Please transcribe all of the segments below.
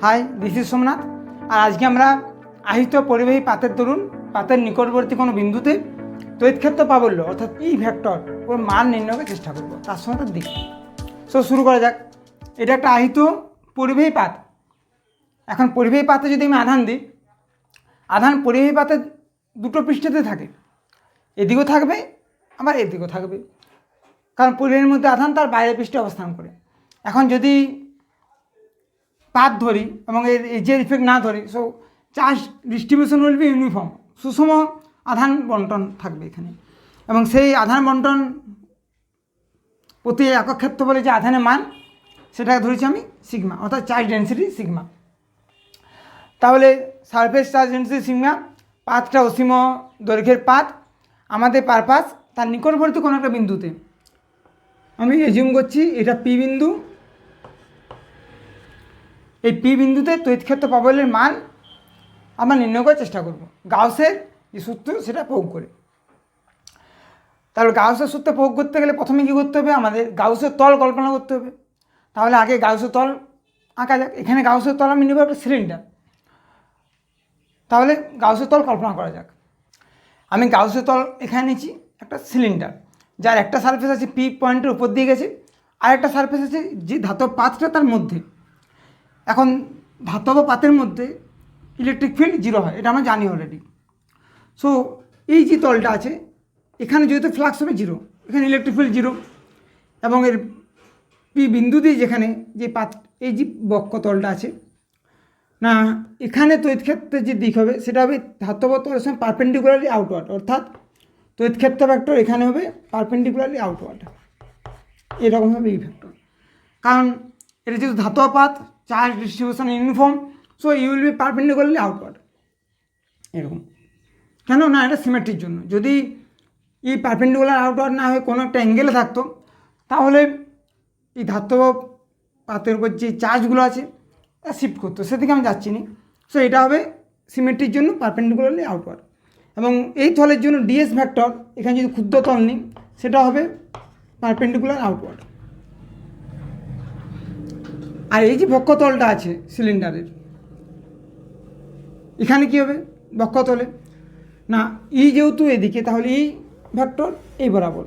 High, this is Somnath. আর আজকে আমরা আহিত পরিবাহী পাতের দরুন পাতের নিকটবর্তী কোনো বিন্দুতে তড়িৎক্ষেত্র প্রাবল্য অর্থাৎ ই ভেক্টর ওর মান নির্ণয়ের চেষ্টা করব, তার সঙ্গে তার দিক। সো শুরু করা যাক। এটা একটা আহিত পরিবাহী পাত। এখন পরিবাহী পাতে যদি আমি আধান দিই, আধান পরিবাহী পাতের দুটো পৃষ্ঠতে থাকে, এদিকেও থাকবে আবার এদিকেও থাকবে, কারণ পরিবাহীর মধ্যে আধান তার বাইরের পৃষ্ঠে অবস্থান করে। এখন যদি পাত ধরি এবং এর যে ইফেক্ট না ধরি, so charge distribution will be uniform, সুষম আধান বন্টন থাকবে এখানে। এবং সেই আধান বন্টন প্রতি একক ক্ষেত্রফলে যে আধানের মান, সেটাকে ধরেছি আমি সিগমা, অর্থাৎ চার্জ ডেন্সিটি সিগমা। তাহলে সারফেস চার্জ ডেন্সিটি সিগমা, পাতটা অসীম দৈর্ঘ্যের পাত, আমাদের পারপাস তার নিকটবর্তী কোনো একটা বিন্দুতে, আমি এজিউম করছি এটা পি বিন্দু, এই পি বিন্দুতে তড়িৎক্ষেত্র প্রাবল্যের মান আমরা নির্ণয় করার চেষ্টা করব গাউসের যে সূত্র সেটা প্রয়োগ করে। তাহলে গাউসের সূত্র প্রয়োগ করতে গেলে প্রথমে কী করতে হবে, আমাদের গাউসের তল কল্পনা করতে হবে। তাহলে আগে গাউসের তল আঁকা যাক। এখানে গাউসের তল আমি নেব একটা সিলিন্ডার। তাহলে গাউসের তল কল্পনা করা যাক। আমি গাউসের তল এখানে নিচ্ছি একটা সিলিন্ডার, যার একটা সারফেস আছে পি পয়েন্টের উপর দিয়ে গেছে, আর একটা সারফেস আছে যে ধাতব পাতটা তার মধ্যে। এখন ধাতব পাতের মধ্যে ইলেকট্রিক ফিল্ড জিরো হয়, এটা আমরা জানি অলরেডি। সো এই যে তলটা আছে, এখানে যেহেতু ফ্লাক্স হবে জিরো, এখানে ইলেকট্রিক ফিল্ড জিরো, এবং এর পি বিন্দু দিয়ে যেখানে যে পাত, এই যে বক্ষতলটা আছে না, এখানে তড়িৎক্ষেত্রের যে দিক হবে সেটা হবে ধাতব তলের সঙ্গে পারপেন্ডিকুলারলি আউটওয়ার্ড, অর্থাৎ তড়িৎক্ষেত্র ভেক্টর এখানে হবে পারপেন্ডিকুলারলি আউটওয়ার্ড, এরকম হবে এই ভেক্টর। কারণ এটা যেহেতু ধাতব পাত, charge distribution uniform, so you will be perpendicularly outward, এরকম। কেন না, এটা সিমেট্রির জন্য। যদি এই পারপেন্ডিকুলার আউটওয়ার্ড না হয়ে কোনো একটা অ্যাঙ্গেলে থাকতো, তাহলে এই ধাতব পাতের উপর যে চার্জগুলো আছে তা শিফট করতো, সেদিকে আমি যাচ্ছি না। সো এটা হবে সিমেট্রির জন্য পারপেন্ডিকুলারলি আউটওয়ার্ড। এবং এই তলের জন্য ডিএস ভেক্টর, এখানে যদি ক্ষুদ্র তল নিই, সেটা হবে পারপেন্ডিকুলার আউটওয়ার্ড। আর এই যে বক্ষতলটা আছে সিলিন্ডারের, এখানে কী হবে বক্ষতলে না, ই যেহেতু এদিকে, তাহলে ই ভেক্টর এই বরাবর,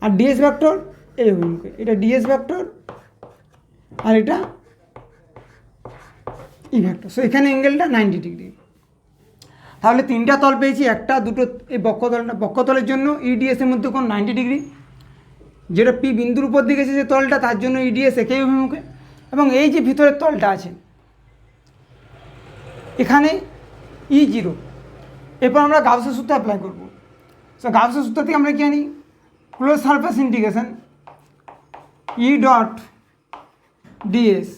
আর ডিএস ভেক্টর এই অভিমুখে। এটা ডিএস ভেক্টর আর এটা ই ভেক্টর। সো এখানে অ্যাঙ্গেলটা 90 ডিগ্রি। তাহলে তিনটা তল পেয়েছি, একটা দুটো। এই বক্ষতলের জন্য ইডিএস এর মধ্যে কোন 90 ডিগ্রি, যেটা পি বিন্দুর উপর দিকে গেছে যে তলটা, তার জন্য ইডিএস একই অভিমুখে। এবং এই যে ভিতরের তলটা আছে, এখানে ই জিরো। এরপর আমরা গাউসের সূত্র অ্যাপ্লাই করব। সো গাউসের সূত্র থেকে আমরা কি জানি, close surface integration E dot DS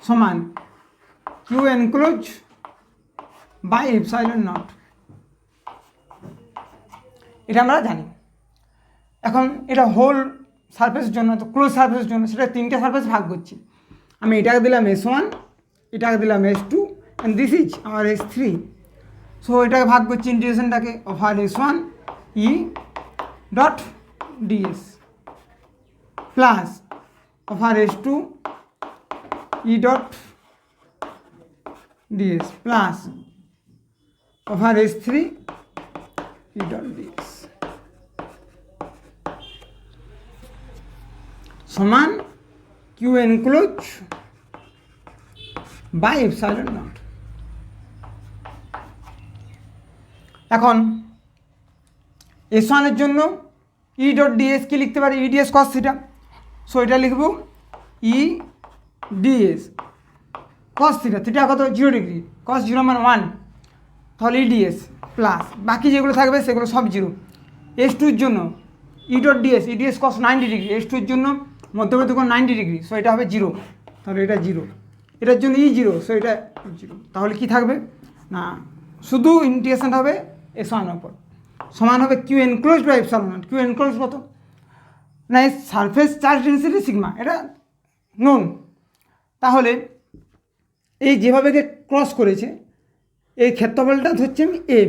সমান Q enclose by epsilon naught, এটা আমরা জানি। এখন এটা হোল সারফেসের জন্য, তো ক্লোজ সারফেসের জন্য সেটা তিনটে সারফেস ভাগ করছি। আমি এটাকে দিলাম S1, এটাকে দিলাম S2, অ্যান্ড দিস ইজ আমার S3। সো এটাকে ভাগ করছি ইন্টিগ্রেশনটাকে, over S1 E dot DS plus over S2 E dot DS plus over S3 E dot DS সমান Q enclose by epsilon naught. এখন S1 এর জন্য ই ডট ডিএস কি লিখতে পারি, ইডিএস কস থিটা। সো এটা লিখব ই ডিএস কস থিটা, থিটা কত 0 ডিগ্রি, কস 0 মানে 1, তাহলে ইডিএস প্লাস বাকি যেগুলো থাকবে সেগুলো সব জিরো। S2 এর জন্য ই ডট ডিএস, ইডিএস কস 90 ডিগ্রি, S2 এর জন্য মধ্যবর্তী কোণ 90 ডিগ্রি, সো এটা হবে 0, তাহলে এটা 0। এটার জন্য ই 0, সো এটা 0। তাহলে কি থাকবে না, শুধু ইন্টিগ্রেশন হবে S1 ওপর, সমান হবে q enclose by epsilon naught. Q enclose কত না, এই সারফেস চার্জ ডেন্সিটি সিগমা, এটা নোন। তাহলে এই যেভাবে ক্রস করেছে এই ক্ষেত্রফলটা ধরছি আমি এ,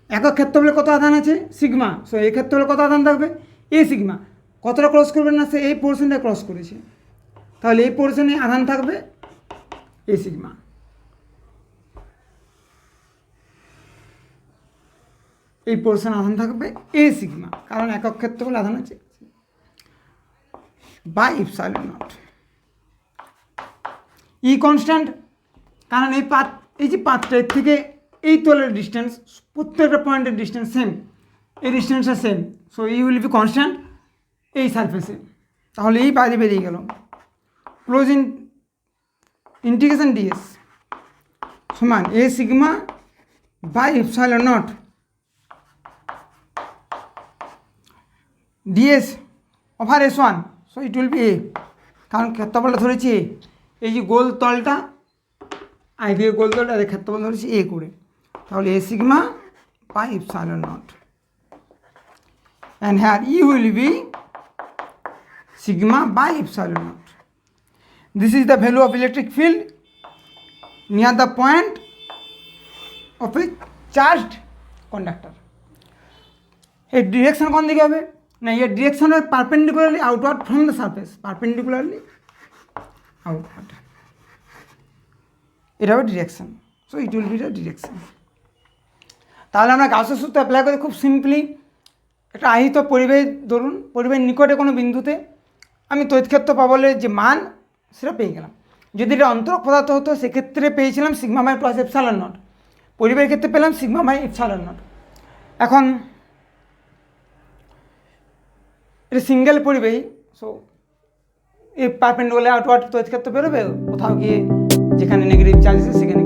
একক ক্ষেত্রফলে কত আধান আছে সিগমা, সো এই ক্ষেত্রফলে কত আধান থাকবে এ সিগমা। কতটা ক্রস করবেন না, সে এই পোর্শনটা ক্রস করেছে, তাহলে এই পোর্শনে আধান থাকবে এ সিগমা, এই পোর্শনে আধান থাকবে এ সিগমা, কারণ একক ক্ষেত্রফল আধান আছে, by epsilon naught. E constant, কারণ এই যে পাথটা এর থেকে এই তলের ডিস্টেন্স, প্রত্যেকটা পয়েন্টের ডিস্টেন্স সেম, এই ডিস্টেন্সটা same, so E will be constant এই সারফেসে। তাহলে এই বাইরে বেরিয়ে গেল, ক্লোজ ইন্টিগ্রেশন ডিএস সমান A sigma by epsilon naught DS over S1, so it will be A, কারণ ক্ষেত্রফলটা ধরেছি এ, এই যে গোল তলটা আই দিয়ে গোল তলটা ক্ষেত্রফল ধরেছি এ করে, তাহলে A sigma by epsilon naught, and here E will be sigma by epsilon naught. This is the value of electric field near the point of a charged conductor. এর ডিরেকশন কোন দিকে হবে না, এর ডিরেকশন হবে perpendicularly outward from the surface, perpendicularly outward, এটা হবে direction, so it will B the direction. তাহলে আমরা গাউসের সূত্র অ্যাপ্লাই করে খুব সিম্পলি একটা আহিত পরিবেশ, ধরুন পরিবেশের নিকটে কোনো বিন্দুতে আমি তড়িৎক্ষেত্র পাবলের যে মান সেটা পেয়ে গেলাম। যদি এটা অন্তরক পদার্থ হতো সেক্ষেত্রে পেয়েছিলাম sigma by plus epsilon naught, পরিবেশের ক্ষেত্রে পেলাম সিগমা বাই এপসাইলন নট। এখন এটা সিঙ্গেল পরিবেশ, সো এই পারপেন্ডিকুলার আউটওয়ার্ড তড়িৎক্ষেত্র বেরোবে, কোথাও গিয়ে যেখানে নেগেটিভ চার্জ আছে সেখানে